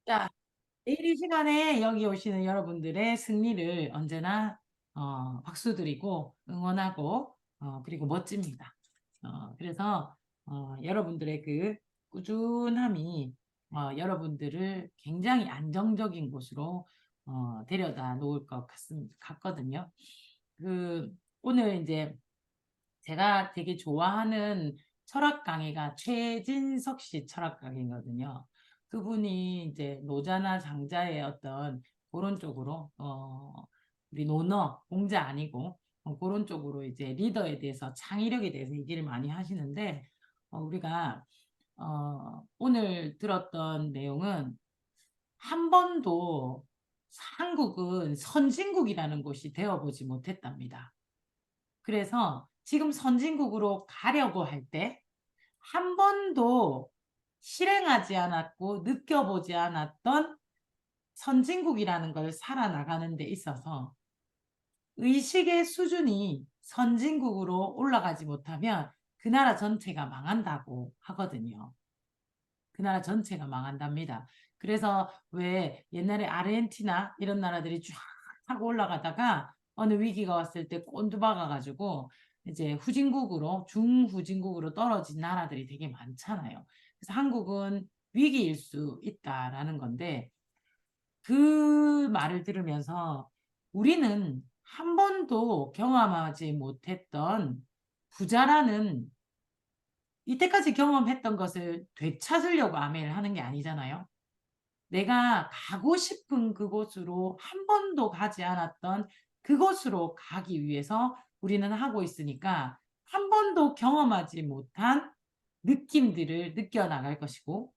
자, 내일 이 시간에 여기 오시는 여러분들의 승리를 언제나 박수 드리고 응원하고 그리고 멋집니다. 그래서 여러분들의 그 꾸준함이 여러분들을 굉장히 안정적인 곳으로 데려다 놓을 것 같거든요. 그 오늘 이제 제가 되게 좋아하는 철학 강의가 최진석 씨 철학 강의거든요. 그분이 이제 노자나 장자의 어떤 그런 쪽으로 우리 노너 공자 아니고 그런 쪽으로 이제 리더에 대해서 창의력에 대해서 얘기를 많이 하시는데 우리가 오늘 들었던 내용은 한 번도 한국은 선진국이라는 곳이 되어보지 못했답니다. 그래서 지금 선진국으로 가려고 할 때 한 번도 실행하지 않았고 느껴보지 않았던 선진국이라는 걸 살아나가는 데 있어서 의식의 수준이 선진국으로 올라가지 못하면 그 나라 전체가 망한다고 하거든요. 그 나라 전체가 망한답니다. 그래서 왜 옛날에 아르헨티나 이런 나라들이 쫙 하고 올라가다가 어느 위기가 왔을 때 꼰두박아 가지고 이제 후진국으로 중후진국으로 떨어진 나라들이 되게 많잖아요. 그래서 한국은 위기일 수 있다라는 건데 그 말을 들으면서 우리는 한 번도 경험하지 못했던 부자라는 이때까지 경험했던 것을 되찾으려고 아메를 하는 게 아니잖아요. 내가 가고 싶은 그곳으로 한 번도 가지 않았던 그곳으로 가기 위해서 우리는 하고 있으니까 한 번도 경험하지 못한 느낌들을 느껴나갈 것이고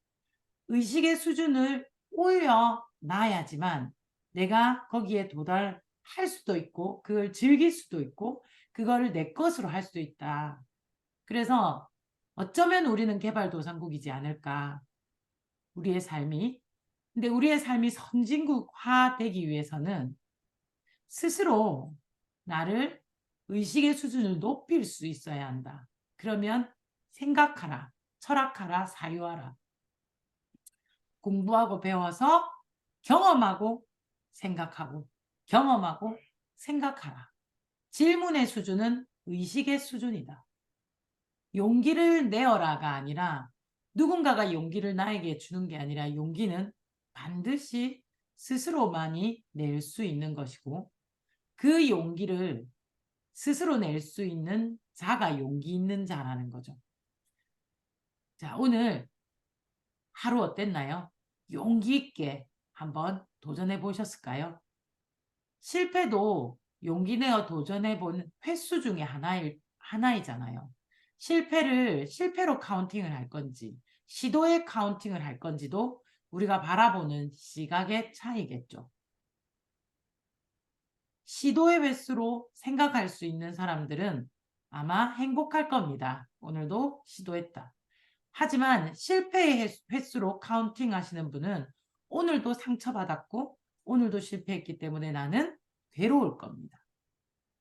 의식의 수준을 올려놔야지만 내가 거기에 도달할 수도 있고 그걸 즐길 수도 있고 그거를 내 것으로 할 수 있다. 그래서 어쩌면 우리는 개발도상국이지 않을까. 우리의 삶이. 근데 우리의 삶이 선진국화 되기 위해서는 스스로 나를 의식의 수준을 높일 수 있어야 한다. 그러면 생각하라, 철학하라, 사유하라. 공부하고 배워서 경험하고 생각하고 경험하고 생각하라. 질문의 수준은 의식의 수준이다. 용기를 내어라가 아니라 누군가가 용기를 나에게 주는 게 아니라 용기는 반드시 스스로만이 낼 수 있는 것이고 그 용기를 스스로 낼 수 있는 자가 용기 있는 자라는 거죠. 자, 오늘 하루 어땠나요? 용기 있게 한번 도전해 보셨을까요? 실패도 용기 내어 도전해 본 횟수 중에 하나이잖아요. 실패를 실패로 카운팅을 할 건지, 시도에 카운팅을 할 건지도 우리가 바라보는 시각의 차이겠죠. 시도의 횟수로 생각할 수 있는 사람들은 아마 행복할 겁니다. 오늘도 시도했다. 하지만 실패의 횟수로 카운팅 하시는 분은 오늘도 상처받았고 오늘도 실패했기 때문에 나는 괴로울 겁니다.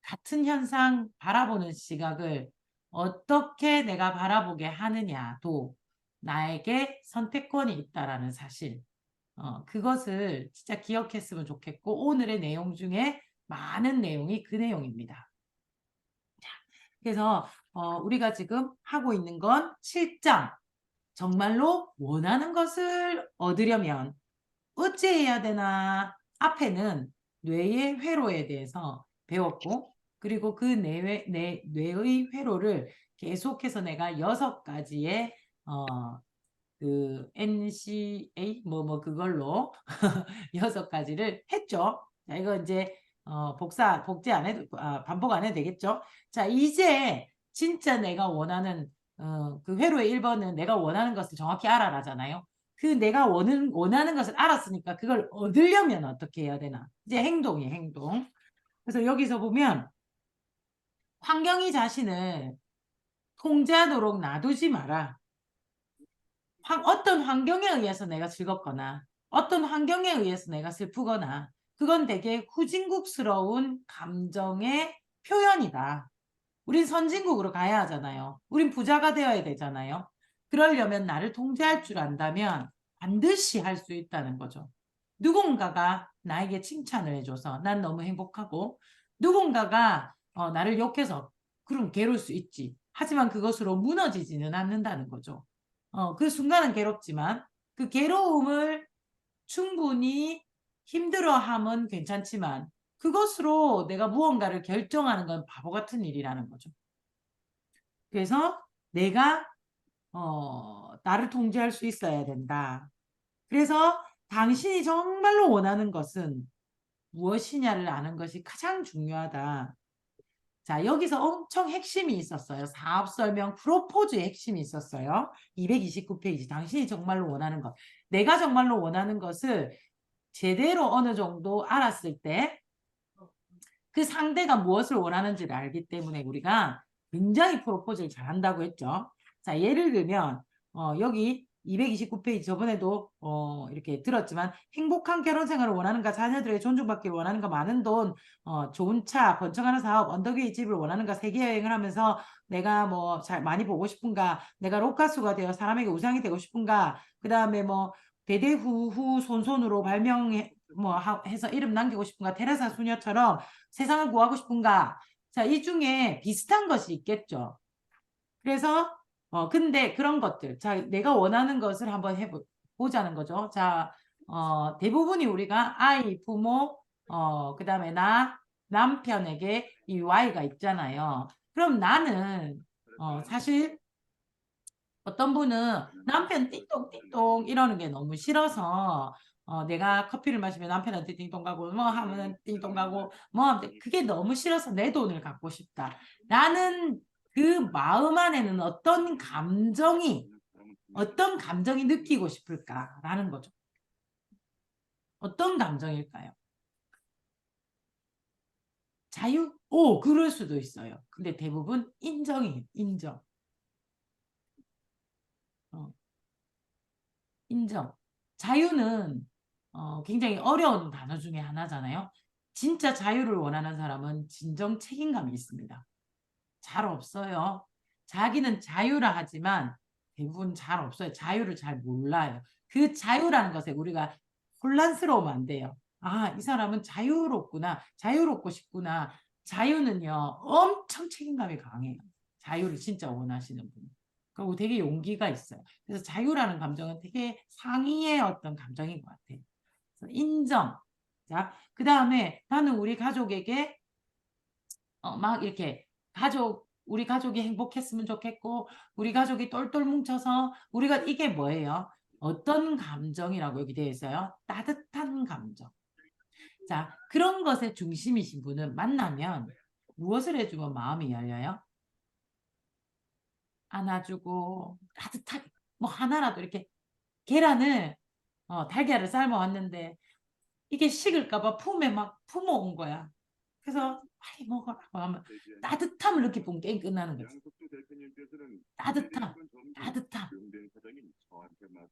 같은 현상 바라보는 시각을 어떻게 내가 바라보게 하느냐도 나에게 선택권이 있다라는 사실. 그것을 진짜 기억했으면 좋겠고 오늘의 내용 중에 많은 내용이 그 내용입니다. 그래서 우리가 지금 하고 있는 건 7장. 정말로 원하는 것을 얻으려면 어찌해야 되나? 앞에는 뇌의 회로에 대해서 배웠고 그리고 그 뇌의 회로를 계속해서 내가 6가지의 그 NCA 그걸로 6가지를 했죠. 자, 이거 이제 복제 안 해도 반복 안 해도 되겠죠. 자, 이제 진짜 내가 원하는 그 회로의 1번은 내가 원하는 것을 정확히 알아라잖아요. 그 내가 원하는 것을 알았으니까 그걸 얻으려면 어떻게 해야 되나? 이제 행동이에요, 행동. 그래서 여기서 보면 환경이 자신을 통제하도록 놔두지 마라. 어떤 환경에 의해서 내가 즐겁거나 어떤 환경에 의해서 내가 슬프거나 그건 되게 후진국스러운 감정의 표현이다. 우린 선진국으로 가야 하잖아요. 우린 부자가 되어야 되잖아요. 그러려면 나를 통제할 줄 안다면 반드시 할 수 있다는 거죠. 누군가가 나에게 칭찬을 해줘서 난 너무 행복하고 누군가가 나를 욕해서 그럼 괴로울 수 있지. 하지만 그것으로 무너지지는 않는다는 거죠. 그 순간은 괴롭지만 그 괴로움을 충분히 힘들어함은 괜찮지만 그것으로 내가 무언가를 결정하는 건 바보 같은 일이라는 거죠. 그래서 내가 나를 통제할 수 있어야 된다. 그래서 당신이 정말로 원하는 것은 무엇이냐를 아는 것이 가장 중요하다. 자, 여기서 엄청 핵심이 있었어요. 사업 설명 프로포즈의 핵심이 있었어요. 229페이지. 당신이 정말로 원하는 것. 내가 정말로 원하는 것을 제대로 어느 정도 알았을 때 그 상대가 무엇을 원하는지를 알기 때문에 우리가 굉장히 프로포즈를 잘한다고 했죠. 자, 예를 들면 여기 229페이지 저번에도 이렇게 들었지만 행복한 결혼 생활을 원하는가 자녀들에게 존중받기를 원하는가 많은 돈 좋은 차 번창하는 사업 언덕 위의 집을 원하는가 세계 여행을 하면서 내가 뭐 잘 많이 보고 싶은가 내가 로카수가 되어 사람에게 우상이 되고 싶은가 그 다음에 뭐 대대후후 손손으로 발명해 뭐 해서 이름 남기고 싶은가 테레사 수녀처럼 세상을 구하고 싶은가 자, 이 중에 비슷한 것이 있겠죠. 그래서 근데 그런 것들 자 내가 원하는 것을 한번 해보자는 거죠. 자 대부분이 우리가 아이, 부모 그다음에 나 남편에게 이 Y가 있잖아요. 그럼 나는 사실 어떤 분은 남편 띵동띵동 이러는 게 너무 싫어서 내가 커피를 마시면 남편한테 띵동 가고 뭐 하면 띵동 가고 뭐 하면 그게 너무 싫어서 내 돈을 갖고 싶다. 나는 그 마음 안에는 어떤 감정이 느끼고 싶을까라는 거죠. 어떤 감정일까요? 자유? 오, 그럴 수도 있어요. 근데 대부분 인정이에요. 인정. 어, 인정. 자유는 굉장히 어려운 단어 중에 하나잖아요. 진짜 자유를 원하는 사람은 진정 책임감이 있습니다. 잘 없어요. 자기는 자유라 하지만 대부분 잘 없어요. 자유를 잘 몰라요. 그 자유라는 것에 우리가 혼란스러우면 안 돼요. 아, 이 사람은 자유롭구나. 자유롭고 싶구나. 자유는요, 엄청 책임감이 강해요. 자유를 진짜 원하시는 분. 그리고 되게 용기가 있어요. 그래서 자유라는 감정은 되게 상위의 어떤 감정인 것 같아요. 그래서 인정. 자, 그 다음에 나는 우리 가족에게 막 이렇게 우리 가족이 행복했으면 좋겠고, 우리 가족이 똘똘 뭉쳐서, 우리가 이게 뭐예요? 어떤 감정이라고 여기 되어 있어요? 따뜻한 감정. 자, 그런 것에 중심이신 분은 만나면 무엇을 해주면 마음이 열려요? 안아주고, 따뜻하게, 뭐 하나라도 이렇게 계란을, 달걀을 삶아왔는데, 이게 식을까봐 품에 막 품어온 거야. 그래서 빨리 먹으라고 하면 따뜻함을 느끼면 게임 끝나는 거지. 따뜻함, 따뜻함.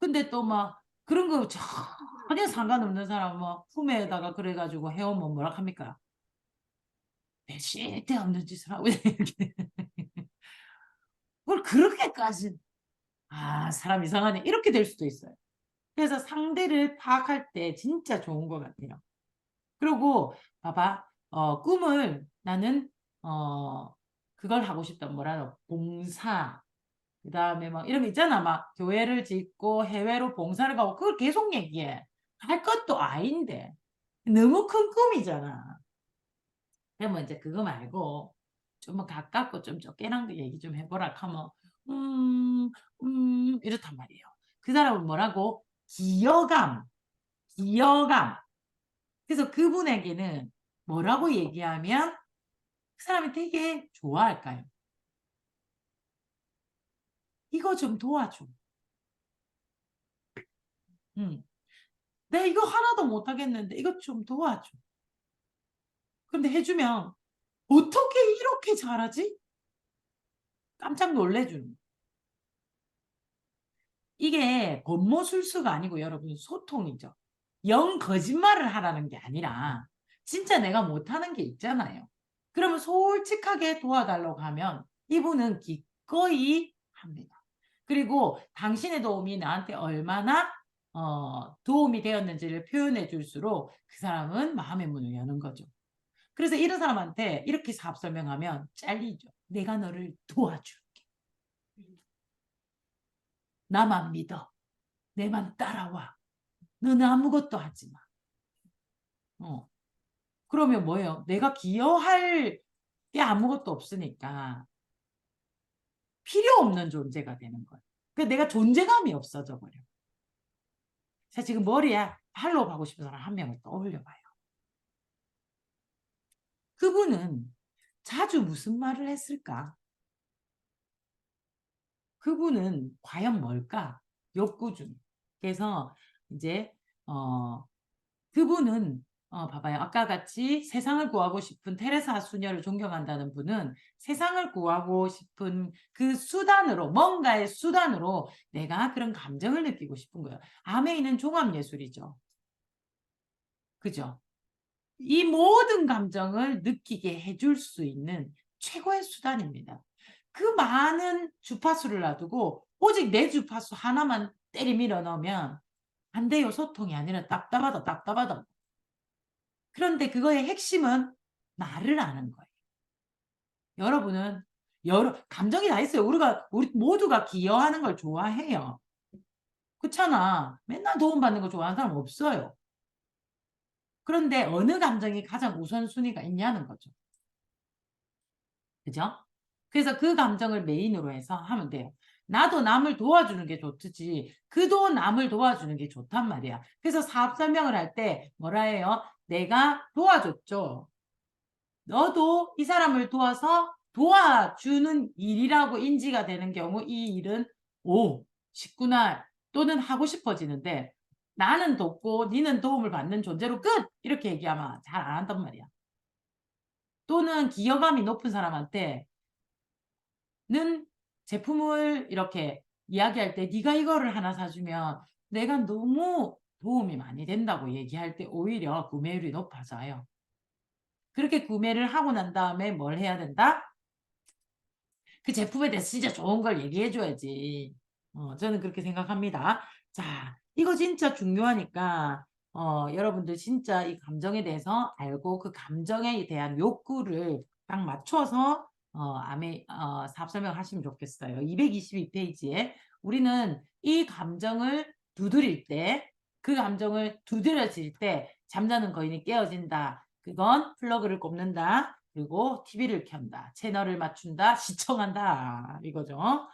근데 또 막 그런 거 전혀 상관없는 사람 뭐 품에다가 그래가지고 해오면 뭐라 합니까? 왜 쓸데없는 짓을 하고 이렇게. 그걸 그렇게까지 사람 이상하네 이렇게 될 수도 있어요. 그래서 상대를 파악할 때 진짜 좋은 것 같아요. 그리고 봐봐 꿈을 나는 그걸 하고 싶다 뭐라 봉사 그다음에 막 이런 거 있잖아 막 교회를 짓고 해외로 봉사를 가고 그걸 계속 얘기해 할 것도 아닌데 너무 큰 꿈이잖아. 그러면 이제 그거 말고 좀 뭐 가깝고 좀 쫓겨난 거 얘기 좀 해보라 하면 이렇단 말이에요. 그 사람은 뭐라고 기여감 그래서 그분에게는 뭐라고 얘기하면 그 사람이 되게 좋아할까요? 이거 좀 도와줘. 음. 내가 이거 하나도 못하겠는데 이거 좀 도와줘. 근데 해주면 어떻게 이렇게 잘하지? 깜짝 놀래주는. 이게 겉모술수가 아니고 여러분 소통이죠. 영 거짓말을 하라는 게 아니라 진짜 내가 못하는 게 있잖아요. 그러면 솔직하게 도와달라고 하면 이분은 기꺼이 합니다. 그리고 당신의 도움이 나한테 얼마나 도움이 되었는지를 표현해 줄수록 그 사람은 마음의 문을 여는 거죠. 그래서 이런 사람한테 이렇게 사업 설명하면 잘리죠. 내가 너를 도와줄게. 나만 믿어. 내만 따라와. 너는 아무것도 하지 마. 그러면 뭐예요? 내가 기여할 게 아무것도 없으니까 필요 없는 존재가 되는 거예요. 그러니까 내가 존재감이 없어져 버려. 자, 지금 머리에 할로 가고 싶은 사람 한 명을 떠올려 봐요. 그분은 자주 무슨 말을 했을까? 그분은 과연 뭘까? 욕구 중. 그래서 이제 그분은 봐봐요. 아까 같이 세상을 구하고 싶은 테레사 수녀를 존경한다는 분은 세상을 구하고 싶은 그 수단으로 뭔가의 수단으로 내가 그런 감정을 느끼고 싶은 거예요. 아메이는 종합예술이죠. 그죠? 이 모든 감정을 느끼게 해줄 수 있는 최고의 수단입니다. 그 많은 주파수를 놔두고 오직 내 주파수 하나만 때리밀어 넣으면 안 돼요. 소통이 아니라 답답하다, 답답하다. 그런데 그거의 핵심은 나를 아는 거예요. 여러분은 여러 감정이 다 있어요. 우리 모두가 기여하는 걸 좋아해요. 그렇잖아. 맨날 도움받는 거 좋아하는 사람 없어요. 그런데 어느 감정이 가장 우선순위가 있냐는 거죠. 그죠? 그래서 그 감정을 메인으로 해서 하면 돼요. 나도 남을 도와주는 게 좋지. 그도 남을 도와주는 게 좋단 말이야. 그래서 사업 설명을 할 때 뭐라 해요? 내가 도와줬죠. 너도 이 사람을 도와서 도와주는 일이라고 인지가 되는 경우 이 일은 쉽구나 또는 하고 싶어지는데 나는 돕고 니는 도움을 받는 존재로 끝! 이렇게 얘기하면 잘 안 한단 말이야. 또는 기여감이 높은 사람한테 는 제품을 이렇게 이야기할 때 네가 이거를 하나 사주면 내가 너무 도움이 많이 된다고 얘기할 때 오히려 구매율이 높아져요. 그렇게 구매를 하고 난 다음에 뭘 해야 된다? 그 제품에 대해서 진짜 좋은 걸 얘기해 줘야지. 저는 그렇게 생각합니다. 자, 이거 진짜 중요하니까 여러분들 진짜 이 감정에 대해서 알고 그 감정에 대한 욕구를 딱 맞춰서 사업 설명을 하시면 좋겠어요. 222페이지에 우리는 이 감정을 두드릴 때, 그 감정을 두드려질 때 잠자는 거인이 깨어진다. 그건 플러그를 꼽는다. 그리고 TV를 켠다. 채널을 맞춘다. 시청한다. 이거죠.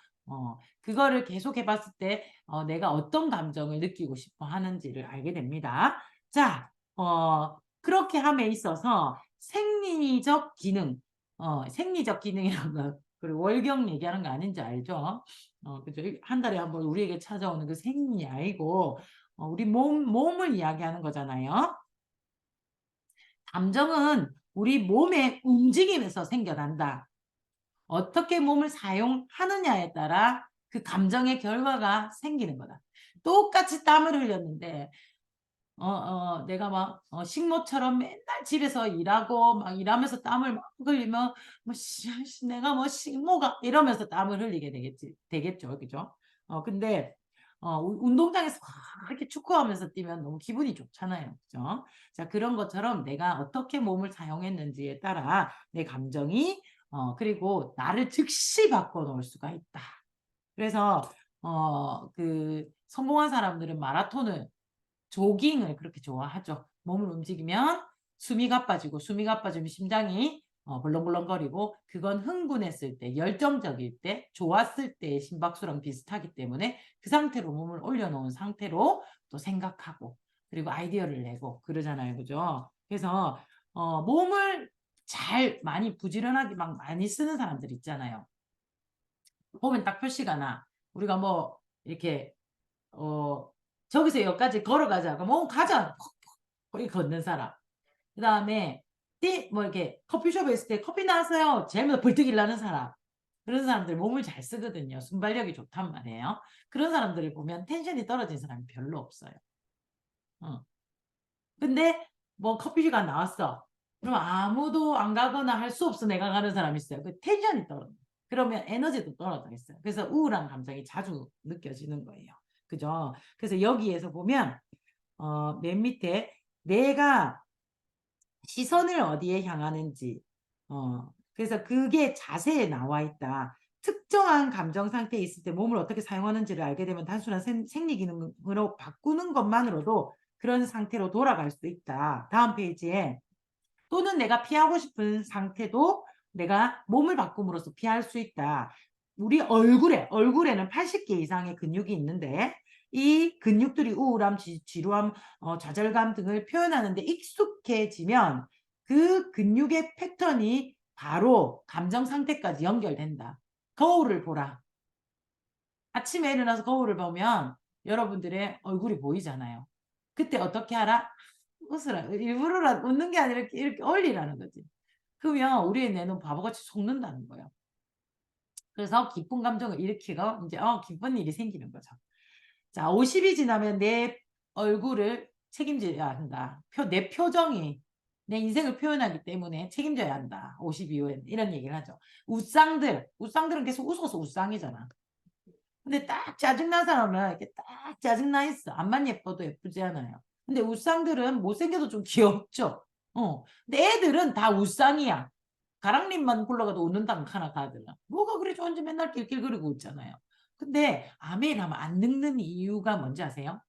그거를 계속 해봤을 때 내가 어떤 감정을 느끼고 싶어 하는지를 알게 됩니다. 자, 그렇게 함에 있어서 생리적 기능, 생리적 기능이라는 거, 그리고 월경 얘기하는 거 아닌지 알죠? 그죠? 한 달에 한 번 우리에게 찾아오는 그 생리 아니고, 우리 몸을 이야기하는 거잖아요. 감정은 우리 몸의 움직임에서 생겨난다. 어떻게 몸을 사용하느냐에 따라 그 감정의 결과가 생기는 거다. 똑같이 땀을 흘렸는데 내가 막 식모처럼 맨날 집에서 일하고 막 일하면서 땀을 막 흘리면 뭐 내가 뭐 식모가 이러면서 땀을 흘리게 되겠죠, 그죠? 근데 운동장에서 이렇게 축구하면서 뛰면 너무 기분이 좋잖아요, 그죠? 자, 그런 것처럼 내가 어떻게 몸을 사용했는지에 따라 내 감정이 그리고 나를 즉시 바꿔놓을 수가 있다. 그래서 그 성공한 사람들은 마라톤을 조깅을 그렇게 좋아하죠. 몸을 움직이면 숨이 가빠지고 숨이 가빠지면 심장이 벌렁벌렁거리고 그건 흥분했을 때, 열정적일 때, 좋았을 때의 심박수랑 비슷하기 때문에 그 상태로 몸을 올려놓은 상태로 또 생각하고 그리고 아이디어를 내고 그러잖아요. 그죠? 그래서 몸을 잘 많이 부지런하게 막 많이 쓰는 사람들 있잖아요. 보면 딱 표시가 나. 우리가 뭐 이렇게 어 저기서 여기까지 걸어가자. 그럼 가자. 거기 걷는 사람. 그 다음에 뭐 이렇게 커피숍에 있을 때 커피 나왔어요. 제일 먼저 벌떡 일어나는 사람. 그런 사람들 몸을 잘 쓰거든요. 순발력이 좋단 말이에요. 그런 사람들을 보면 텐션이 떨어진 사람이 별로 없어요. 어. 근데 뭐 커피가 나왔어. 그럼 아무도 안 가거나 할 수 없어. 내가 가는 사람이 있어요. 그 텐션이 떨어져. 그러면 에너지도 떨어져 있어요. 그래서 우울한 감정이 자주 느껴지는 거예요. 그죠? 그래서 여기에서 보면 맨 밑에 내가 시선을 어디에 향하는지 그래서 그게 자세에 나와 있다. 특정한 감정 상태에 있을 때 몸을 어떻게 사용하는지를 알게 되면 단순한 생리 기능으로 바꾸는 것만으로도 그런 상태로 돌아갈 수 있다. 다음 페이지에 또는 내가 피하고 싶은 상태도 내가 몸을 바꿈으로써 피할 수 있다. 우리 얼굴에는 80개 이상의 근육이 있는데 이 근육들이 우울함, 지루함, 좌절감 등을 표현하는데 익숙해지면 그 근육의 패턴이 바로 감정 상태까지 연결된다. 거울을 보라. 아침에 일어나서 거울을 보면 여러분들의 얼굴이 보이잖아요. 그때 어떻게 하라? 웃으라. 일부러 웃는 게 아니라 이렇게 올리라는 거지. 그러면 우리의 뇌는 바보같이 속는다는 거예요. 그래서 기쁜 감정을 일으키고 이제 기쁜 일이 생기는 거죠. 자, 50이 지나면 내 얼굴을 책임져야 한다. 내 표정이 내 인생을 표현하기 때문에 책임져야 한다. 50 이후에 이런 얘기를 하죠. 웃상들은 계속 웃어서 웃상이잖아. 근데 딱 짜증난 사람은 이렇게 딱 짜증나 있어. 앞만 예뻐도 예쁘지 않아요. 근데 웃상들은 못생겨도 좀 귀엽죠. 근데 애들은 다 웃상이야. 가랑잎만 굴러가도 웃는다 하나 가들은. 뭐가 그리 좋은지 맨날 낄낄거리고 웃잖아요. 근데 아메일 하면 안 늙는 이유가 뭔지 아세요?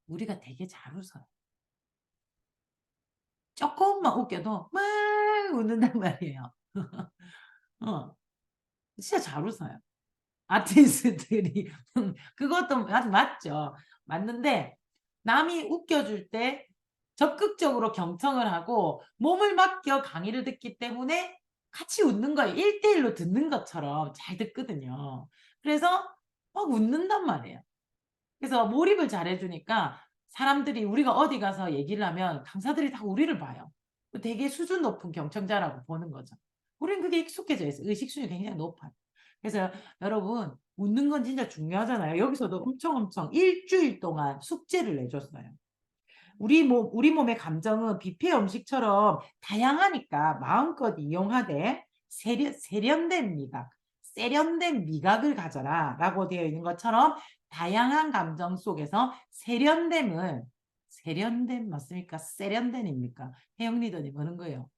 우리가 되게 잘 웃어요. 조금만 웃겨도 막 웃는단 말이에요. 어, 진짜 잘 웃어요. 아티스트들이 그것도 맞죠. 맞는데 남이 웃겨줄 때 적극적으로 경청을 하고 몸을 맡겨 강의를 듣기 때문에 같이 웃는 거예요. 1대1로 듣는 것처럼 잘 듣거든요. 그래서 막 웃는단 말이에요. 그래서 몰입을 잘 해주니까 사람들이 우리가 어디 가서 얘기를 하면 강사들이 다 우리를 봐요. 되게 수준 높은 경청자라고 보는 거죠. 우리는 그게 익숙해져 있어요. 의식수준이 굉장히 높아요. 그래서 여러분 웃는 건 진짜 중요하잖아요. 여기서도 엄청 일주일 동안 숙제를 내줬어요. 우리 몸의 감정은 뷔페 음식처럼 다양하니까 마음껏 이용하되 세련된 미각, 세련된 미각을 가져라 라고 되어 있는 것처럼 다양한 감정 속에서 세련된 맞습니까? 세련된입니까? 혜영 리더님 어는 거예요?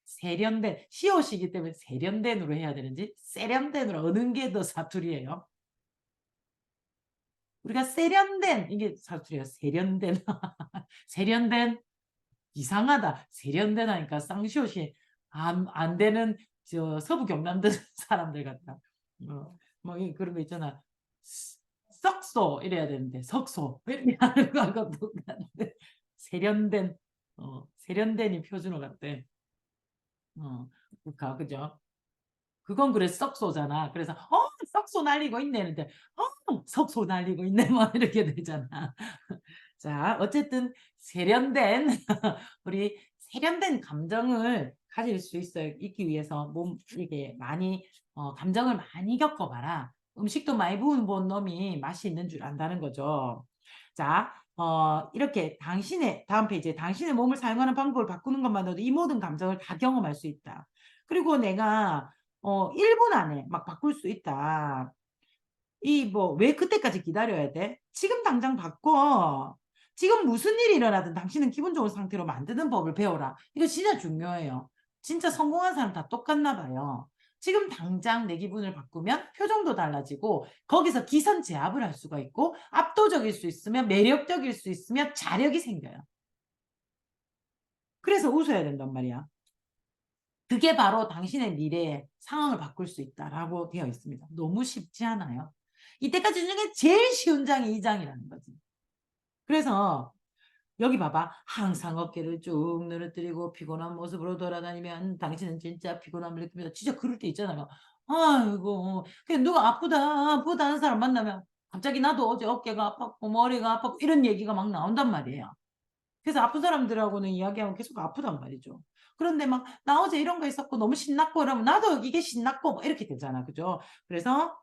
세련된 시옷이기 때문에 세련된으로 해야 되는지 세련된으로 어는 게 더 사투리예요. 우리가 세련된 이게 사투리예요. 세련된 세련된 이상하다. 세련된 하니까 쌍시옷이 안 되는 저 서부 경남도 사람들 같다. 뭐 그런 거 있잖아. 썩소 이래야 되는데 석소 이렇게 하는 거하고 똑같은데 세련된 세련된이 표준어 같대. 그죠? 그건 그래 썩소잖아. 그래서 썩소 날리고 있네 했는데 석소 날리고 있네 뭐 이렇게 되잖아. 자, 어쨌든 세련된 우리 세련된 감정을 가질 수 있기 위해서 이게 많이 감정을 많이 겪어봐라. 음식도 많이 본 놈이 맛이 있는 줄 안다는 거죠. 자, 이렇게 다음 페이지에 당신의 몸을 사용하는 방법을 바꾸는 것만으로도 이 모든 감정을 다 경험할 수 있다. 그리고 내가 1분 안에 막 바꿀 수 있다. 왜 그때까지 기다려야 돼? 지금 당장 바꿔. 지금 무슨 일이 일어나든 당신은 기분 좋은 상태로 만드는 법을 배워라. 이거 진짜 중요해요. 진짜 성공한 사람 다 똑같나 봐요. 지금 당장 내 기분을 바꾸면 표정도 달라지고 거기서 기선 제압을 할 수가 있고 압도적일 수 있으면 매력적일 수 있으면 자력이 생겨요. 그래서 웃어야 된단 말이야. 그게 바로 당신의 미래의 상황을 바꿀 수 있다라고 되어 있습니다. 너무 쉽지 않아요? 이때까지 중에 제일 쉬운 장이 이 장이라는 거지. 그래서 여기 봐봐. 항상 어깨를 쭉 늘어뜨리고 피곤한 모습으로 돌아다니면 당신은 진짜 피곤함을 느낍니다. 진짜 그럴 때 있잖아요. 아이고 그냥 누가 아프다 하는 사람 만나면 갑자기 나도 어제 어깨가 아팠고 머리가 아팠고 이런 얘기가 막 나온단 말이에요. 그래서 아픈 사람들하고는 이야기하면 계속 아프단 말이죠. 그런데 막 나 어제 이런 거 있었고 너무 신났고 이러면 나도 이게 신났고 뭐 이렇게 되잖아. 그죠? 그래서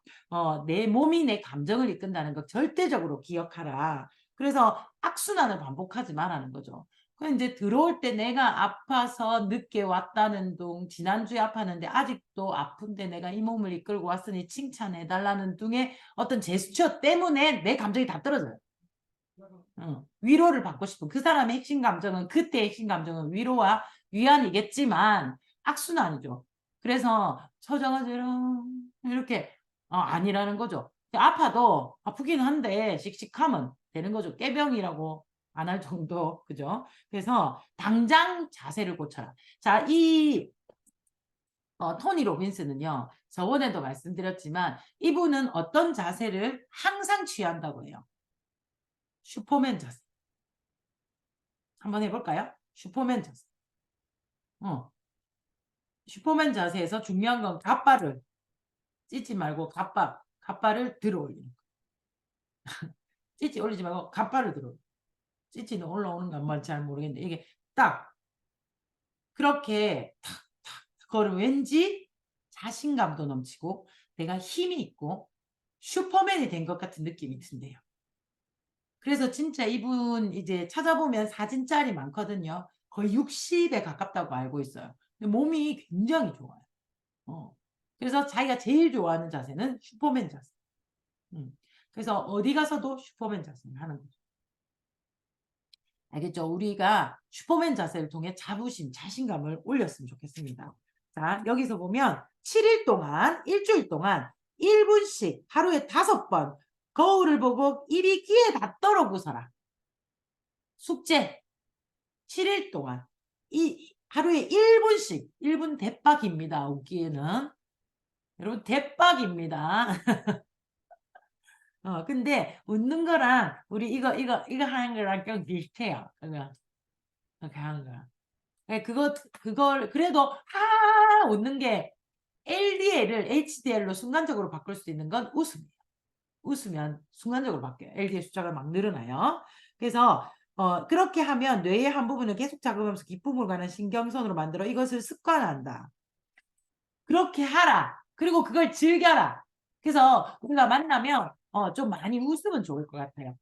내 몸이 내 감정을 이끈다는 거 절대적으로 기억하라. 그래서 악순환을 반복하지 말라는 거죠. 그 이제 들어올 때 내가 아파서 늦게 왔다는 둥, 지난주에 아팠는데 아직도 아픈데 내가 이 몸을 이끌고 왔으니 칭찬해 달라는 둥의 어떤 제스처 때문에 내 감정이 다 떨어져요. 위로를 받고 싶은 그 사람의 핵심 감정은, 그때의 핵심 감정은 위로와 위안이겠지만 악순환이죠. 그래서 처져가지고 이렇게 아니라는 거죠. 아파도 아프긴 한데 씩씩하면 되는 거죠. 깨병이라고 안 할 정도. 그죠? 그래서 당장 자세를 고쳐라. 자, 이 토니 로빈스는요. 저번에도 말씀드렸지만 이분은 어떤 자세를 항상 취한다고 해요. 슈퍼맨 자세. 한번 해볼까요? 슈퍼맨 자세. 슈퍼맨 자세에서 중요한 건 갓발을 찢지 말고 갓발을 들어 올리는 거. 찢지 올리지 말고 갓발을 들어. 찢지는 올라오는 건만 잘 모르겠는데 이게 딱 그렇게 탁탁 그거를 왠지 자신감도 넘치고 내가 힘이 있고 슈퍼맨이 된 것 같은 느낌이 든대요. 그래서 진짜 이분 이제 찾아보면 사진 짤이 많거든요. 거의 60에 가깝다고 알고 있어요. 근데 몸이 굉장히 좋아요. 그래서 자기가 제일 좋아하는 자세는 슈퍼맨 자세. 그래서 어디 가서도 슈퍼맨 자세를 하는 거죠. 알겠죠? 우리가 슈퍼맨 자세를 통해 자부심, 자신감을 올렸으면 좋겠습니다. 자, 여기서 보면 7일 동안, 일주일 동안 1분씩 하루에 5번 거울을 보고 입이 귀에 닿도록 웃어라. 숙제 7일 동안 하루에 1분씩 1분 대박입니다. 웃기에는 여러분 대박입니다. 근데 웃는 거랑 우리 이거 하는 거랑 좀 비슷해요. 그렇게 하는 거랑. 그걸 그래도 웃는 게 LDL을 HDL로 순간적으로 바꿀 수 있는 건 웃음이에요. 웃으면 순간적으로 바뀌어요. LDL 숫자가 막 늘어나요. 그래서 그렇게 하면 뇌의 한 부분을 계속 자극하면서 기쁨으로 가는 신경선으로 만들어 이것을 습관한다. 그렇게 하라. 그리고 그걸 즐겨라. 그래서 우리가 만나면 좀 많이 웃으면 좋을 것 같아요.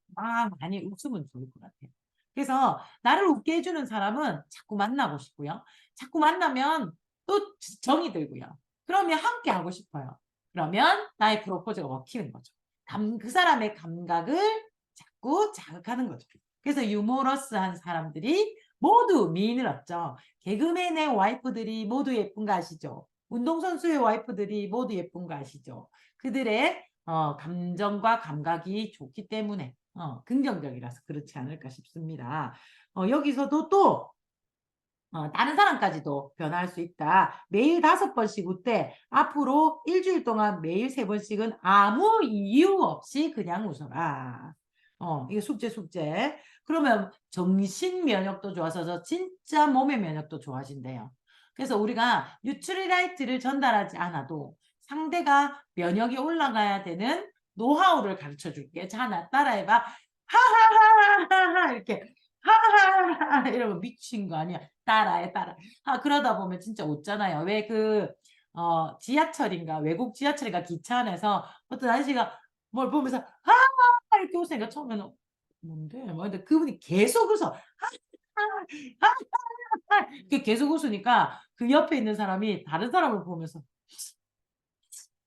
많이 웃으면 좋을 것 같아요. 그래서 나를 웃게 해주는 사람은 자꾸 만나고 싶고요. 자꾸 만나면 또 정이 들고요. 그러면 함께 하고 싶어요. 그러면 나의 프로포즈가 먹히는 거죠. 그 사람의 감각을 자꾸 자극하는 거죠. 그래서 유머러스한 사람들이 모두 미인을 얻죠. 개그맨의 와이프들이 모두 예쁜 거 아시죠? 운동선수의 와이프들이 모두 예쁜 거 아시죠? 그들의 감정과 감각이 좋기 때문에 긍정적이라서 그렇지 않을까 싶습니다. 여기서도 또 다른 사람까지도 변화할 수 있다. 매일 5번씩 웃되 앞으로 일주일 동안 매일 3번씩은 아무 이유 없이 그냥 웃어라. 이게 숙제. 그러면 정신 면역도 좋아져서 진짜 몸의 면역도 좋아진대요. 그래서 우리가 뉴트리라이트를 전달하지 않아도 상대가 면역이 올라가야 되는 노하우를 가르쳐 줄게. 자, 나 따라해봐. 하하하하하 이렇게 하하하 이러면 미친 거 아니야. 따라. 그러다 보면 진짜 웃잖아요. 왜 지하철인가, 외국 지하철인가 기차 안에서 어떤 아저씨가 뭘 보면서, 이렇게 웃으니까 처음에는, 뭔데? 근데 그분이 계속 웃어. 계속 웃으니까 그 옆에 있는 사람이 다른 사람을 보면서,